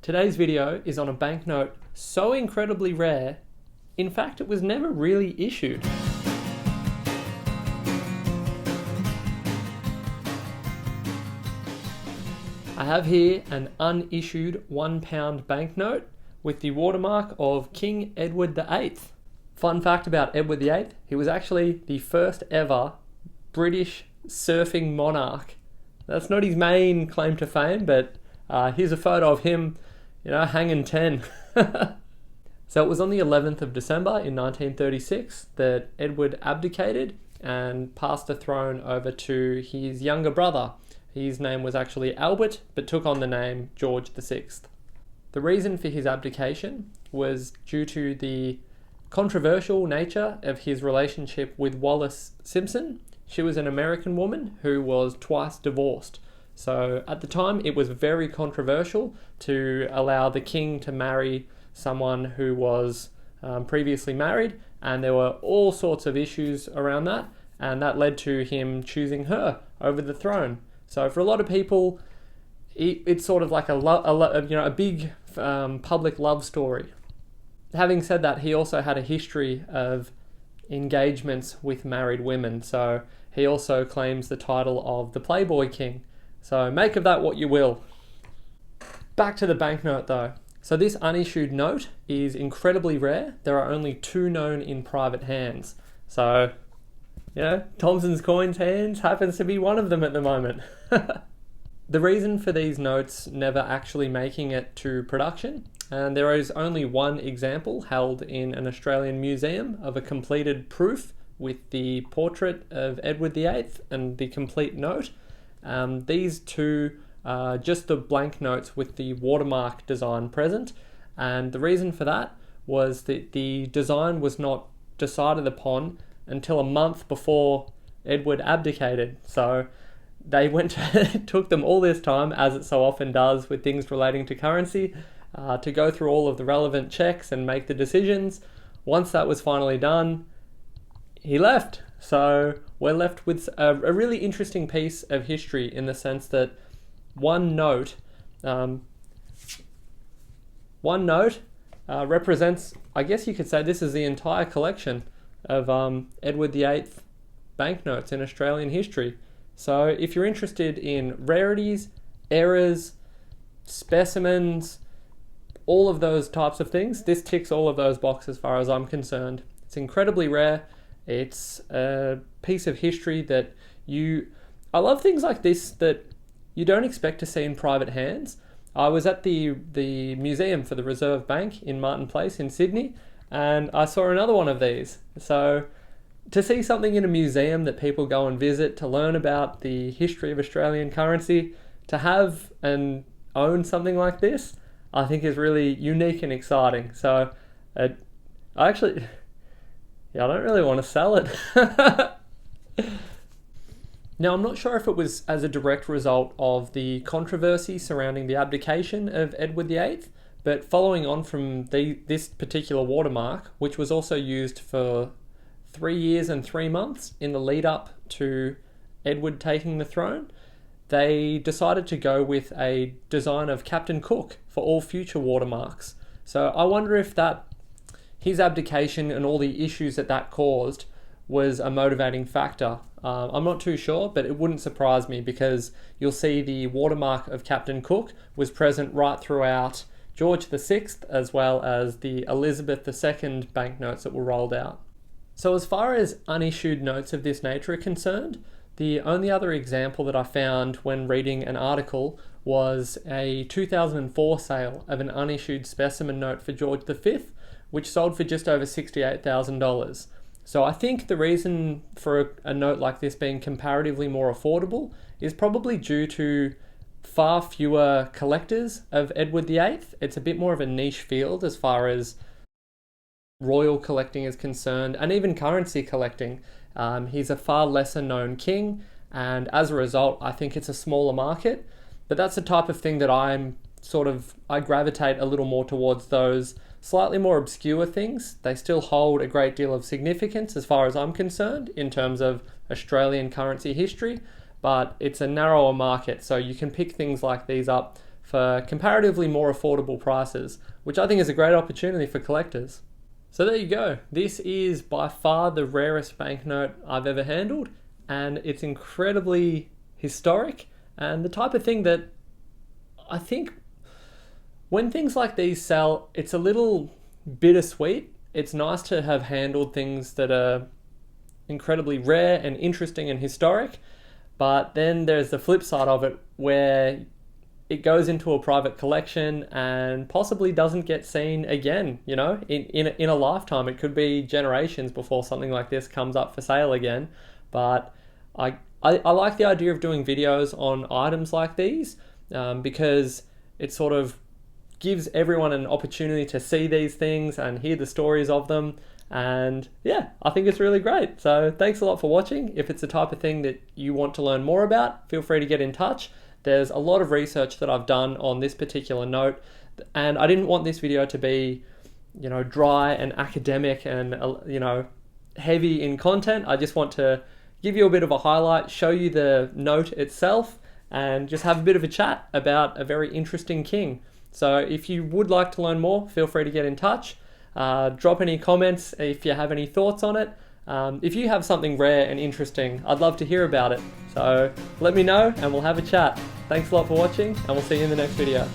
Today's video is on a banknote so incredibly rare, in fact it was never really issued. I have here an unissued £1 banknote with the watermark of King Edward VIII. Fun fact about Edward VIII, he was actually the first ever British surfing monarch. That's not his main claim to fame, but here's a photo of him, hanging 10. So it was on the 11th of December in 1936 that Edward abdicated and passed the throne over to his younger brother. His name was actually Albert, but took on the name George VI. The reason for his abdication was due to the controversial nature of his relationship with Wallis Simpson. She was an American woman who was twice divorced. So at the time, it was very controversial to allow the king to marry someone who was previously married, and there were all sorts of issues around that, and that led to him choosing her over the throne. So for a lot of people, it's sort of like a big public love story. Having said that, he also had a history of engagements with married women, so he also claims the title of the Playboy King. So make of that what you will. Back to the banknote though. So this unissued note is incredibly rare. There are only 2 known in private hands. So, Thompson's Coins hands happens to be one of them at the moment. The reason for these notes never actually making it to production, and there is only one example held in an Australian museum of a completed proof with the portrait of Edward VIII and the complete note. These two are just the blank notes with the watermark design present, and the reason for that was that the design was not decided upon until a month before Edward abdicated. So they took them all this time, as it so often does with things relating to currency, to go through all of the relevant checks and make the decisions. Once that was finally done, he left. So we're left with a really interesting piece of history in the sense that one note represents, I guess you could say this is the entire collection of Edward VIII banknotes in Australian history. So if you're interested in rarities, errors, specimens, all of those types of things, this ticks all of those boxes as far as I'm concerned. It's incredibly rare. It's a piece of history that I love things like this that you don't expect to see in private hands. I was at the museum for the Reserve Bank in Martin Place in Sydney, and I saw another one of these. So to see something in a museum that people go and visit to learn about the history of Australian currency, to have and own something like this, I think is really unique and exciting. So I don't really want to sell it. Now, I'm not sure if it was as a direct result of the controversy surrounding the abdication of Edward VIII, but following on from this particular watermark, which was also used for 3 years and 3 months in the lead up to Edward taking the throne, they decided to go with a design of Captain Cook for all future watermarks. So I wonder if his abdication and all the issues that caused was a motivating factor. I'm not too sure, but it wouldn't surprise me because you'll see the watermark of Captain Cook was present right throughout George VI as well as the Elizabeth II banknotes that were rolled out. So as far as unissued notes of this nature are concerned, the only other example that I found when reading an article was a 2004 sale of an unissued specimen note for George V, which sold for just over $68,000. So I think the reason for a note like this being comparatively more affordable is probably due to far fewer collectors of Edward VIII. It's a bit more of a niche field as far as royal collecting is concerned, and even currency collecting. He's a far lesser known king, and as a result, I think it's a smaller market. But that's the type of thing that I gravitate a little more towards those slightly more obscure things. They still hold a great deal of significance as far as I'm concerned in terms of Australian currency history, but it's a narrower market, so you can pick things like these up for comparatively more affordable prices, which I think is a great opportunity for collectors. So there you go. This is by far the rarest banknote I've ever handled, and it's incredibly historic and the type of thing that I think when things like these sell, it's a little bittersweet. It's nice to have handled things that are incredibly rare and interesting and historic, but then there's the flip side of it where it goes into a private collection and possibly doesn't get seen again, you know, in a lifetime. It could be generations before something like this comes up for sale again. But I like the idea of doing videos on items like these because it sort of gives everyone an opportunity to see these things and hear the stories of them. And yeah, I think it's really great. So thanks a lot for watching. If it's the type of thing that you want to learn more about, feel free to get in touch. There's a lot of research that I've done on this particular note, and I didn't want this video to be, you know, dry and academic and, you know, heavy in content. I just want to give you a bit of a highlight, show you the note itself, and just have a bit of a chat about a very interesting king. So if you would like to learn more, feel free to get in touch. Drop any comments if you have any thoughts on it. If you have something rare and interesting, I'd love to hear about it. So let me know and we'll have a chat. Thanks a lot for watching, and we'll see you in the next video.